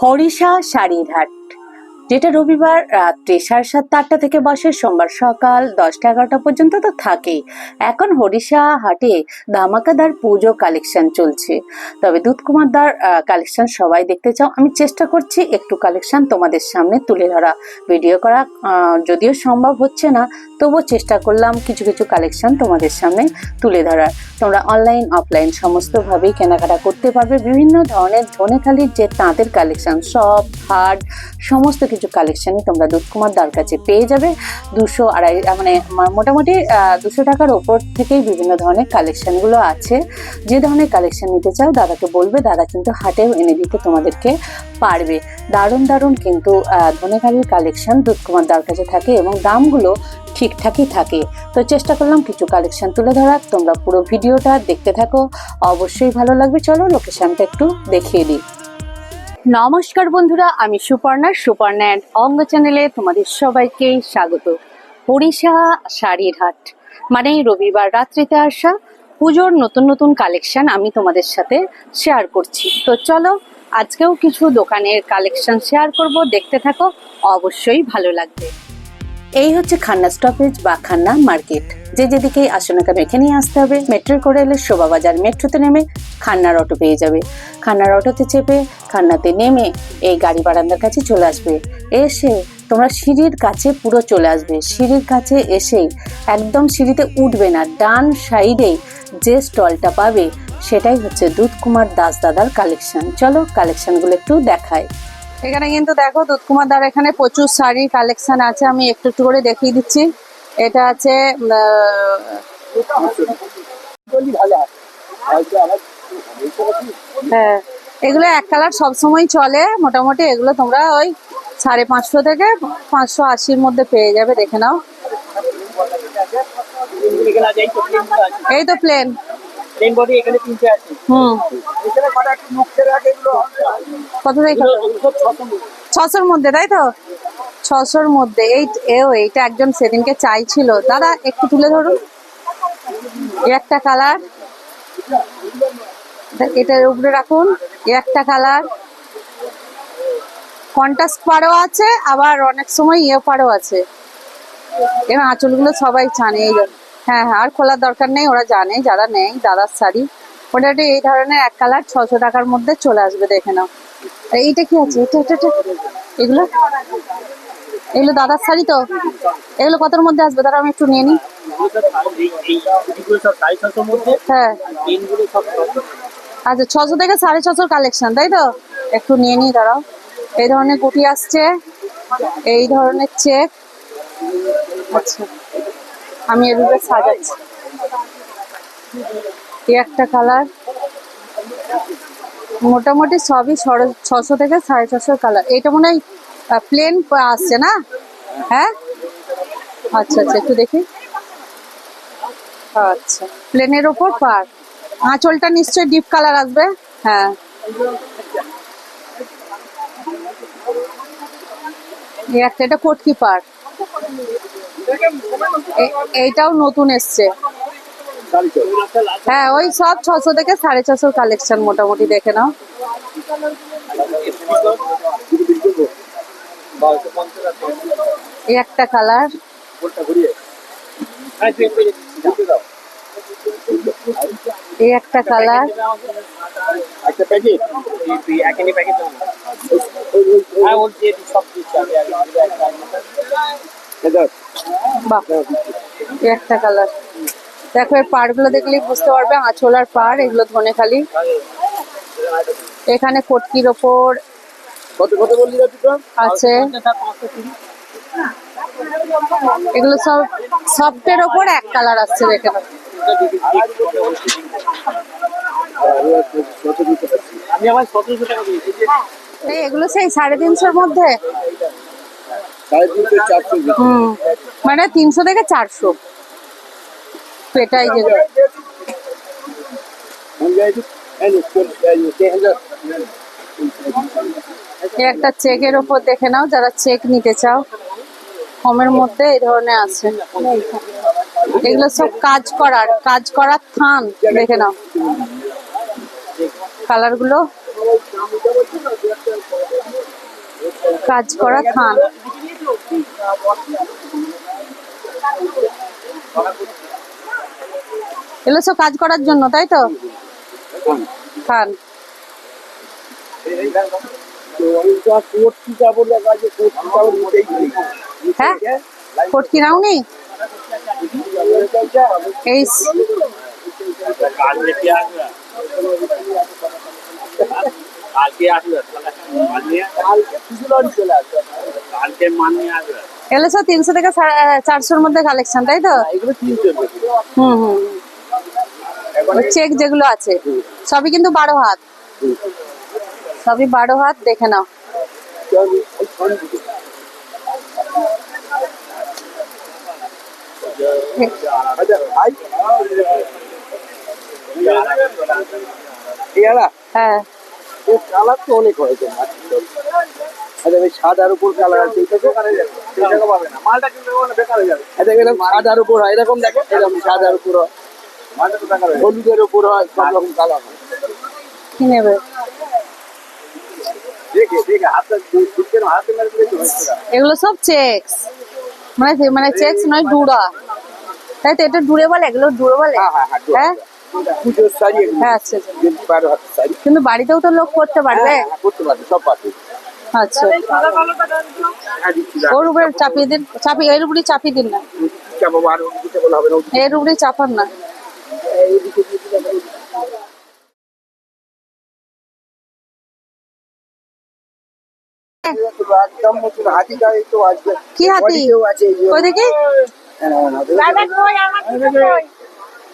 হরিষা শাড়ির হাট, যেটা রবিবার রাত্রি 7:30-8টা থেকে বসে, সোমবার সকাল 10টা-11টা পর্যন্ত তো থাকেই। এখন হরিষা হাটে ধামাকাদার পুজো কালেকশন চলছে। তবে দুধকুমারদার কালেকশন সবাই দেখতে চাও, আমি চেষ্টা করছি একটু কালেকশন তোমাদের সামনে তুলে ধরা, ভিডিও করা যদিও সম্ভব হচ্ছে না, তবুও চেষ্টা করলাম কিছু কিছু কালেকশন তোমাদের সামনে তুলে ধরার। তোমরা অনলাইন অফলাইন সমস্তভাবেই কেনাকাটা করতে পারবে। বিভিন্ন ধরনের ধনেখালির যে তাঁতের কালেকশন, সব হাট সমস্ত কিছু কালেকশনই তোমরা দুধকুমারদার কাছে পেয়ে যাবে। 200-250 মানে মোটামুটি 200 টাকার ওপর থেকেই বিভিন্ন ধরনের কালেকশনগুলো আছে। যে ধরনের কালেকশন নিতে চাও দাদাকে বলবে, দাদা কিন্তু হাটেও এনে দিতে তোমাদেরকে পারবে। দারুণ দারুণ কিন্তু ধনেখালির কালেকশন দুধকুমারদার কাছে থাকে এবং দামগুলো ঠিকঠাকই থাকে। তো চেষ্টা করলাম কিছু কালেকশন তুলে ধরার, তোমরা পুরো ভিডিওটা দেখতে থাকো, অবশ্যই ভালো লাগবে। চলো লোকেশনটা একটু দেখিয়ে দিই। নমস্কার বন্ধুরা, আমি সুপর্ণা অ্যান্ড অঙ্গ চ্যানেলে তোমাদের সবাইকে স্বাগত। হরিষা শাড়ির হাট মানে রবিবার রাত্রিতে আসা পুজোর নতুন নতুন কালেকশন আমি তোমাদের সাথে শেয়ার করছি। তো চলো আজকেও কিছু দোকানের কালেকশন শেয়ার করব, দেখতে থাকো, অবশ্যই ভালো লাগবে। এই হচ্ছে খান্না স্টপেজ বা খান্না মার্কেট। যে যেদিকেই আসো না কেন এখানেই আসতে হবে। মেট্রো করে এলে শোভাবাজার মেট্রোতে নেমে খান্নার অটো পেয়ে যাবে। খান্নার অটোতে চেপে খান্নাতে নেমে এই গাড়ি বারান্দার কাছে চলে আসবে। এসে তোমরা সিঁড়ির কাছে পুরো চলে আসবে। সিঁড়ির কাছে এসেই একদম সিঁড়িতে উঠবে না, ডান সাইডেই যে স্টলটা পাবে সেটাই হচ্ছে দুধকুমার দাস দাদার কালেকশন। চলো কালেকশনগুলো একটু দেখায়। এখানে কিন্তু দেখো দুধকুমারদার এখানে প্রচুর শাড়ির কালেকশন আছে, আমি একটু একটু করে দেখিয়ে দিচ্ছি। এটা আছে হ্যাঁ, এগুলো এক কালার সবসময় চলে মোটামুটি। এগুলো তোমরা ওই 550 থেকে 580-র মধ্যে পেয়ে যাবে, দেখে নাও। এই তো প্লেন কত থেকে 600-র মধ্যে, তাই তো 600-র মধ্যে। এইটা একজন সেদিনকে চাইছিল, দাদা একটু তুলে ধরুন। একটা কালার, এটার উপরে রাখুন। একটা কালার কন্ট্রাস্ট পাড়ও আছে, আবার অনেক সময় পাড়ও আছে। এবার আঁচলগুলো সবাই জানে, এই হ্যাঁ হ্যাঁ, আর খোলার দরকার নেই, ওরা জানে যারা নেই দাদার শাড়ি। মোটামুটি এই ধরনের এক কালার 600 টাকার মধ্যে চলে আসবে, দেখে নাও। এইটা কি আছে? এটা এগুলো এগুলো দাদার শাড়ি তো, এগুলো কতর মধ্যে আসবে? দাদা আমি একটু নিয়ে নিই। হ্যাঁ আচ্ছা, 600 থেকে 650 কালেকশন, তাই তো? একটু নিয়ে নিই, দাঁড়াও। এই ধরনের গুটি আসছে, এই ধরনের চেক। আচ্ছা, আমি এভাবে সাজাচ্ছি। এই একটা কালার, মোটামুটি সবই 600 থেকে 650 কালার। এটা মনে হয় প্লেন আসছে না? হ্যাঁ আচ্ছা আচ্ছা, একটু দেখি। আচ্ছা, প্লেনের ওপর পার, আঁচলটা নিশ্চয়ই ডিপ কালার আসবে। হ্যাঁ, এটা কোটকি পার, এইটাও নতুন এসছে। হ্যাঁ, ওই সব 600 থেকে 650 কালেকশন মোটামুটি, দেখে নাও। এই একটা কালার, এই একটা কালার, বাহ, এই একটা কালার। দেখো এই পাড়গুলো দেখলেই বুঝতে পারবে, আঁচলার পাড়, এগুলো ধনেখালি। এখানে কটকির ওপর আছে, এগুলো সব সফটের ওপর এক কালার আসছে, দেখে নাও। এগুলো সেই 350-র মধ্যে, মানে 300 থেকে 400 পেটাই যেগুলো। একটা চেকের ওপর দেখে নাও, যারা চেক নিতে চাও কমের মধ্যে এই ধরনের আছে। এগুলো সব কাজ করার থান, দেখে নাও কালার গুলো। কাজ করা থান, এগুলো সব কাজ করার জন্য, তাই তো? থান। হ্যাঁ, কোট কিনাও নি এই এগুলো সব 300 থেকে 400-র মধ্যে কালেকশন, তাই তো? হুম হুম। চেক যেগুলো আছে সবই কিন্তু 12 হাত, সবই 12 হাত। দেখে নাও। হ্যাঁ, কালার তো অনেক হয়েছে। সাদার উপর কালার আছে, মালটা কিন্তু বেকার হয়ে যাবে। সাদার উপর হয় এরকম, দেখো এরকম সাদার উপর হয়, হলুদের উপর হয়, সব রকম কালার হয়। কি নেবে? এগুলো সব চেকস, মানে চেকস নয়, ডুরা, তাই তো? এটা ডুরে বলে, এগুলো ডুরে বলে। হ্যাঁ, পুজোর শাড়ি, হ্যাঁ, আচ্ছা। 12 হাতের শাড়ি কিন্তু বাড়িতেও তো লোক করতে পারবে। করতে পারবে, সব পারবে। আচ্ছা, ওর উপরে চাপিয়ে দিন, এর উপরে চাপিয়ে দিন না, চাপাবো আর দিতে বলা হবে না। এর উপরে চাপান না। একদম নতুন হাতিটা এই তো আসবে। কি হাতি? আছে কই দেখি।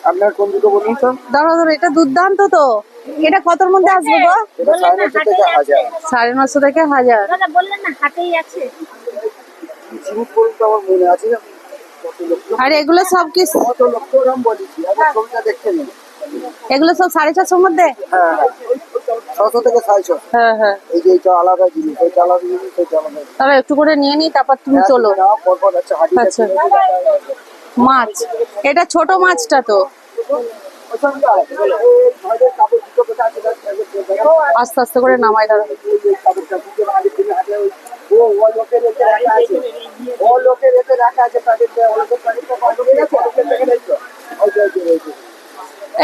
আপনার কোন দুটো বলুন তো? ধরো ধরো, এটা দুর্দান্ত তো। এটা কতর মধ্যে আসবে গো? এটা 950 থেকে 1000। 950 থেকে 1000। বললেন না হাটেই আছে। জিনিস বলুন তো, আমার মনে আছে না কত লক্ষ। আর এগুলো সব কি? কত লক্ষ দাম বলেছি, আবার ছবিটা দেখতে নিন। এগুলো সব 450-র মধ্যে? হ্যাঁ, 600 থেকে 650। হ্যাঁ হ্যাঁ। এই যে এটা আলাদা জিনিস, এটা আলাদা জিনিস, এটা আলাদা জিনিস। তাহলে একটু করে নিয়ে নি, তারপর তুমি চলো। পরপর আছে হাতিটা। আচ্ছা, মাছ, এটা ছোট মাছটা তো। আস্তে আস্তে করে নামাই, দাঁড়া।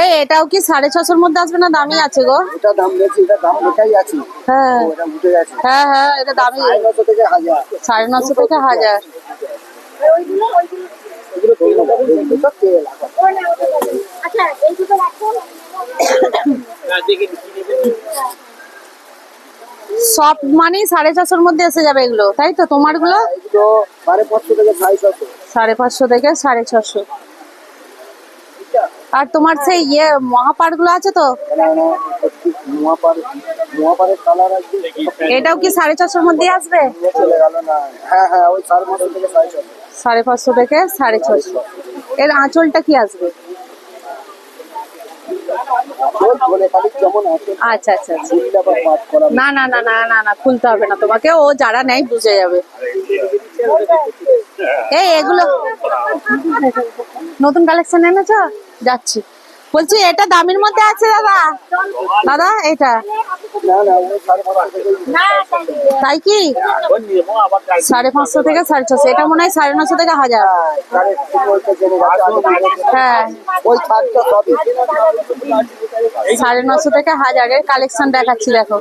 এই এটাও কি 650-র মধ্যে আসবে না দামি আছে গো? এটা দাম বেশি, এটা দাম লেখাই আছে। হ্যাঁ এটা উঠে গেছে। হ্যাঁ হ্যাঁ, এটা দামি। 950 থেকে 1000। 950 থেকে 1000। এগুলো ধন্যবাদ, এগুলো সব তেল। আচ্ছা এই দুটো রাখুন। সব মানে 450-র মধ্যে এসে যাবে এগুলো, তাই তো? তোমার গুলো এগুলো 550 থেকে 650। 550 থেকে 650। আর তোমার সেই মহাপার গুলো আছে তো? মহাপারের কালার আছে। এটাও কি 450-র মধ্যে আসবে? চলে গেল না। হ্যাঁ হ্যাঁ, ওই 550 থেকে 650। 550 থেকে 650। এর আঁচলটা কি আসবে? বলে খালি কেমন আছে। আচ্ছা আচ্ছা আচ্ছা। ফুলটা আবার পাট করা। না না না না না না, খুলতে হবে না তোমাকে, ও যারা নেয় বুঝে যাবে। এই এগুলো নতুন কালেকশন এনেছো? যাচ্ছি, বলছি এটা দামের মধ্যে আছে দাদা। দাদা এটা না না, ওই 550 থেকে। তাই কি? 550 থেকে 650। এটা মনে হয় 950 থেকে 1000। হ্যাঁ, ওই ছাদটা সবই 950 থেকে 1000 এর কালেকশন দেখাচ্ছি, দেখো।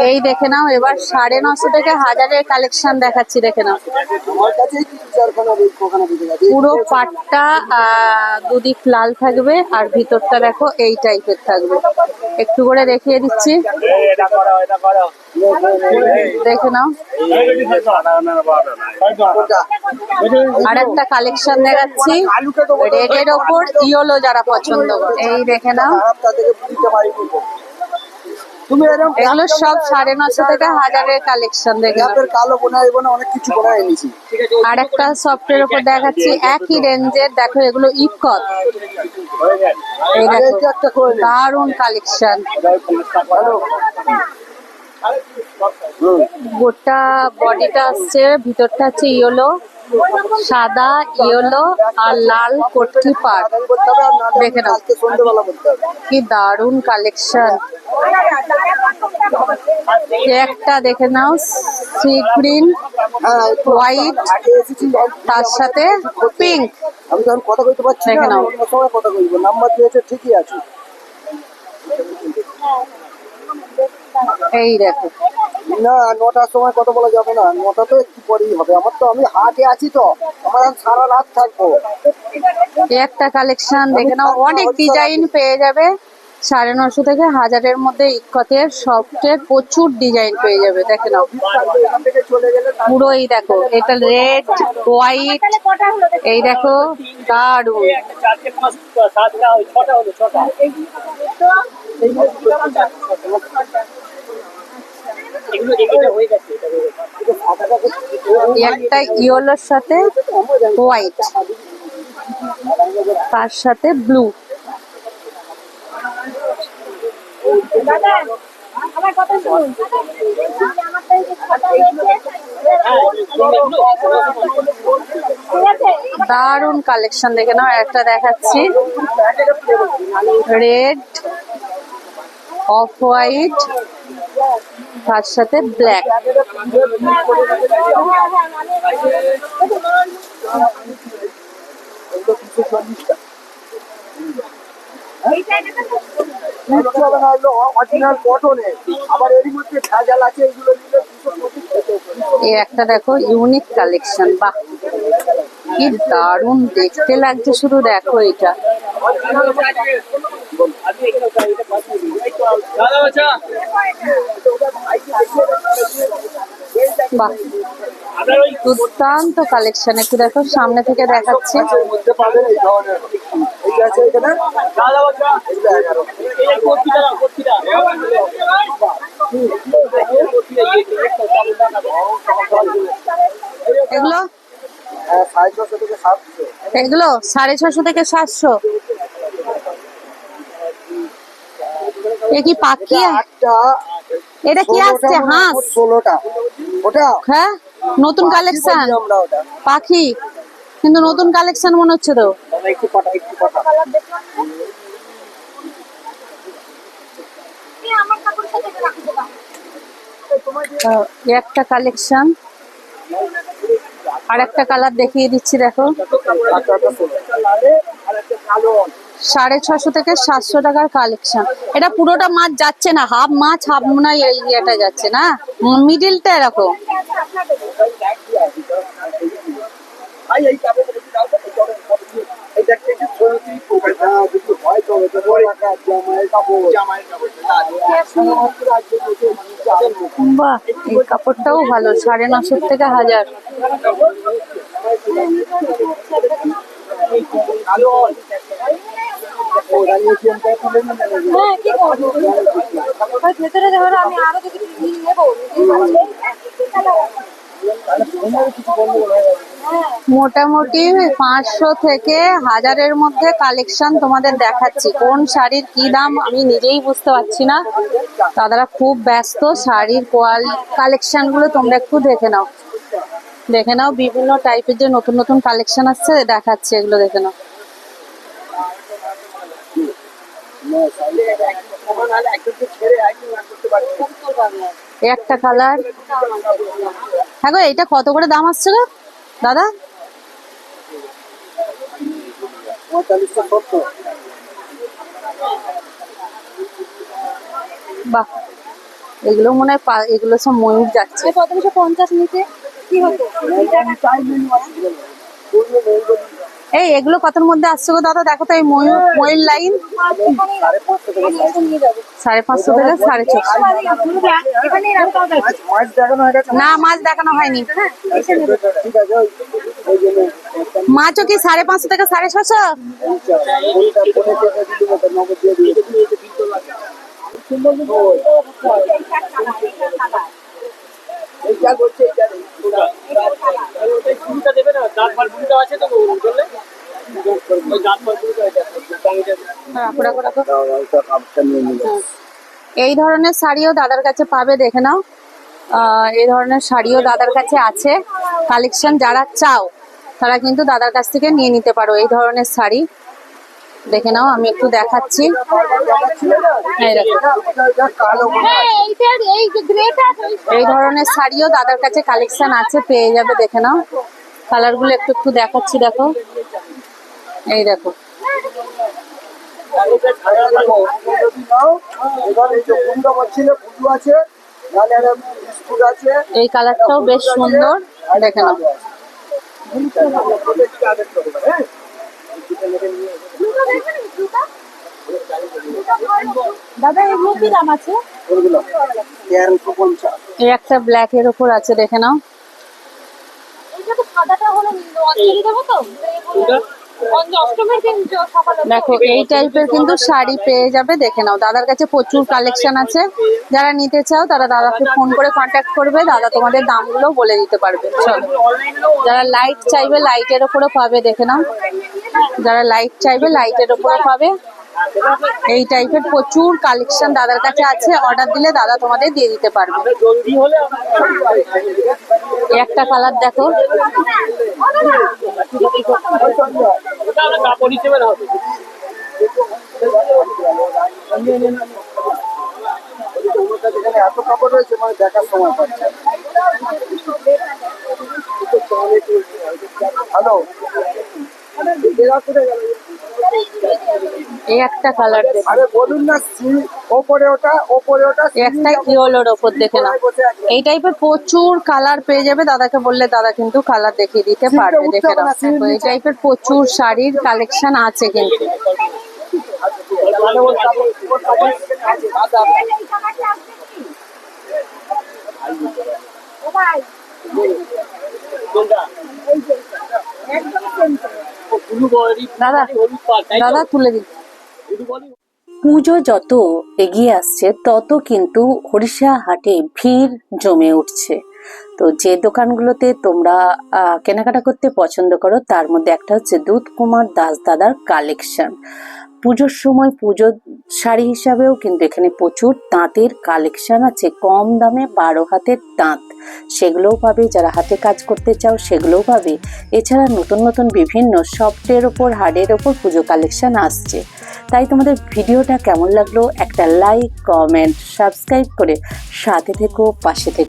এই দেখে নাও, এবার 950 থেকে 1000 এর কালেকশন দেখাচ্ছি, দেখে নাও। আমার কাছেই 3-4খানা ওখানে দিতে গেছে। পুরো পাটটা দুদিক লাল থাকবে, আর ভিতরটা দেখো এই টাইপের থাকবে। একটু করে দেখিয়ে দিচ্ছি, দেখে নাও। আর একটা কালেকশন দেখাচ্ছি রেডের ওপর ইয়েলো, যারা পছন্দ করে। এই দেখে নাও, তুমি এরকম এগুলো সব 950 থেকে 1000 এর কালেকশন, দেখে নাও। কালো বোনাই বোনা অনেক কিছু বোনা এনেছি। আর একটা সফটের উপর দেখাচ্ছি একই রেঞ্জের, দেখো এগুলো ইকত। এই দেখো, একটা করে নে। দারুন কালেকশন। গোটা বডিটা আসছে, ভিতরটা হচ্ছে ইয়েলো, সাদা, ইয়েলো আর লাল কটকি পাট। করতে হবে আর না হলে দেখে নাও। আজকে সন্ধ্যেবেলা করতে হবে। কি দারুণ কালেকশন। একটা দেখে নাও, সি গ্রিন, হ্যাঁ হোয়াইট, আগে এসেছি তার সাথে পিঙ্ক। আমি তখন কথা বলতে পারছি দেখে না, নাও। অন্য সময় কথা বলবো। নাম্বার দিয়েছে ঠিকই আছে। এই দেখো, না 9টার সময় কথা বলা যাবে না, 9টা তো একটু পরেই হবে। আমি হাটে আছি তো, আমার আর সারা রাত থাকবো। একটা কালেকশন দেখে নাও, অনেক ডিজাইন পেয়ে যাবে। 950 থেকে 1000-এর মধ্যে ইক্কতের সফটের প্রচুর ডিজাইন পেয়ে যাবে। দেখে নাও, এখান থেকে চলে গেলে পুরো এই দেখো, এটা রেড, হোয়াইট, তাহলে কটা হলো দেখো? এই দেখো দারুণ। একটা ইয়েলোর সাথে হোয়াইট, তার সাথে ব্লু। দাদা আমার কথা শুনুন, আমার তো এই যে খাতা রয়েছে, ঠিক আছে? দারুণ কালেকশন দেখে নাও, একটা দেখাচ্ছি, রেড, অফ হোয়াইট, তার সাথে ব্ল্যাক। কিচ্ছু হবে না, এগুলো অরিজিনাল কটনের। আবার এরই মধ্যে ভেজাল আছে, এগুলো নিলে 225 টাকা। এই একটা দেখো, ইউনিক কালেকশন। বাহ, কি দারুণ দেখতে লাগছে, শুধু দেখো এটা। বাহ, দুর্দান্ত কালেকশন। একটু দেখো, সামনে থেকে দেখাচ্ছি। এর মধ্যে পাবেন এই ধরনের। এই যে আছে এখানে, এগুলো 11। এগুলো হ্যাঁ 650 থেকে 700। এগুলো 650 থেকে 700। এ কি পাখি? আটটা, এটা কি আসছে? হাঁস? 16টা। ওটা হ্যাঁ, নতুন কালেকশন আমরা ওটা পাখি, কিন্তু নতুন কালেকশন মনে হচ্ছে তো। একটু পাটা একটু পাটা। আমার কাপড় সাথে রাখতে দাও। এই একটা কালেকশন, আর একটা কালার দেখিয়ে দিচ্ছি, দেখো। 650 থেকে 700 টাকার কালেকশন। এটা পুরোটা মাছ যাচ্ছে না, হাফ মাছ হাফ মনে হয় এই ইয়েটা যাচ্ছে না, মিডিলটা এরকম। বাহ, এই কাপড়টাও ভালো, 950 থেকে 1000। হ্যাঁ কি করবো? ভেতরে দেখো আমি আরো কিছু নেবো। মোটামুটি 500 থেকে 1000-এর মধ্যে কালেকশন তোমাদের দেখাচ্ছি। কোন শাড়ির কি দাম আমি নিজেই বুঝতে পারছি না, দাদারা খুব ব্যস্ত। শাড়ির কালেকশন গুলো তোমরা একটু দেখে নাও, দেখে নাও। বিভিন্ন টাইপের যে নতুন নতুন কালেকশন আসছে, দেখাচ্ছি, এগুলো দেখে নাও। এই একটা কালার। হ্যাঁ গো, এইটা কত করে দাম আসছে গো দাদা? 4570। বাহ, এগুলো মনে হয় এগুলো সব ময়ূর যাচ্ছে। 1550 নিতে কি হতো? এই এগুলো কতর মধ্যে আসছে গো দাদা? দেখো তো, এই ময়ূর ময়ূর লাইন 550 থেকে 650। এখানেই রাখতে হবে। মাছ দেখানো হয়ে গেছে। না, মাছ দেখানো হয়নি। ঠিক আছে, ওই জন্য মাছও কি 550 থেকে 750? নগদ দিয়ে দিয়েছি। এইটা বলছে এইটা রাখো, রাখো, রাখো। এই ধরনের শাড়িও দাদার কাছে পাবে, দেখে নাও। এই ধরনের শাড়িও দাদার কাছে আছে। কালেকশন যারা চাও তারা কিন্তু দাদার কাছ থেকে নিয়ে নিতে পারো এই ধরনের শাড়ি। দেখে নাও, আমি একটু দেখাচ্ছি। এই দেখো, হ্যাঁ এইটার এই যে গ্রেটা এই ধরনের শাড়িও দাদার কাছে কালেকশন আছে, পেয়ে যাবে। দেখে নাও, কালার গুলো একটু একটু দেখাচ্ছি। দেখো, এই দেখো, এই কালারটাও বেশ সুন্দর। দেখে নাও, দাদা এগুলো কি দাম আছে? এই একটা ব্ল্যাক এর উপর আছে। দেখে নাও, এইটা তো সাদাটা হলো অঞ্জলি দেবো তো অষ্টমীর দিন সকালে। দেখো এই টাইপের কিন্তু শাড়ি পেয়ে যাবে। দেখে নাও, দাদার কাছে প্রচুর কালেকশন আছে। যারা নিতে চাও তারা দাদাকে ফোন করে কন্ট্যাক্ট করবে, দাদা তোমাদের দামগুলো বলে দিতে পারবে। চলো, যারা লাইট চাইবে লাইটের ওপরও পাবে। দেখে নাও, যারা লাইট চাইবে লাইটের ওপরও পাবে। এই টাইপের প্রচুর কালেকশন দাদার কাছে আছে, অর্ডার দিলে দাদা তোমাদের দিয়ে দিতে পারবে। এই একটা কালার দেখো, এত কাপড় রয়েছে মানে দেখার সময় পাচ্ছে। হ্যালো, এই একটা কালার দেখো, আরে বলুন না, ওপরে ওটা এই একটা ইয়েলোর ওপর। দেখে নাও, এই টাইপের প্রচুর কালার পেয়ে যাবে। দাদাকে বললে দাদা কিন্তু কালার দেখিয়ে দিতে পারবে। দেখে নাও, দেখো এই টাইপের প্রচুর শাড়ির কালেকশন আছে কিন্তু। দাদা, দাদা তুলে দিন। পুজো যত এগিয়ে আসছে তত কিন্তু হরিষা হাটে ভিড় জমে উঠছে। তো যে দোকানগুলোতে তোমরা কেনাকাটা করতে পছন্দ করো তার মধ্যে একটা হচ্ছে দুধ কুমার দাস দাদার কালেকশন। পুজোর সময় পুজোর শাড়ি হিসাবেও কিন্তু এখানে প্রচুর তাঁতের কালেকশন আছে, কম দামে 12 হাতের তাঁত, সেগুলোও পাবে। যারা হাতে কাজ করতে চাও সেগুলোও পাবে। এছাড়া নতুন নতুন বিভিন্ন সফটের ওপর, হার্ডের ওপর পুজো কালেকশন আসছে। তাই তোমাদের ভিডিওটা কেমন লাগলো একটা লাইক, কমেন্ট, সাবস্ক্রাইব করে সাথে থেকো, পাশে থেকো।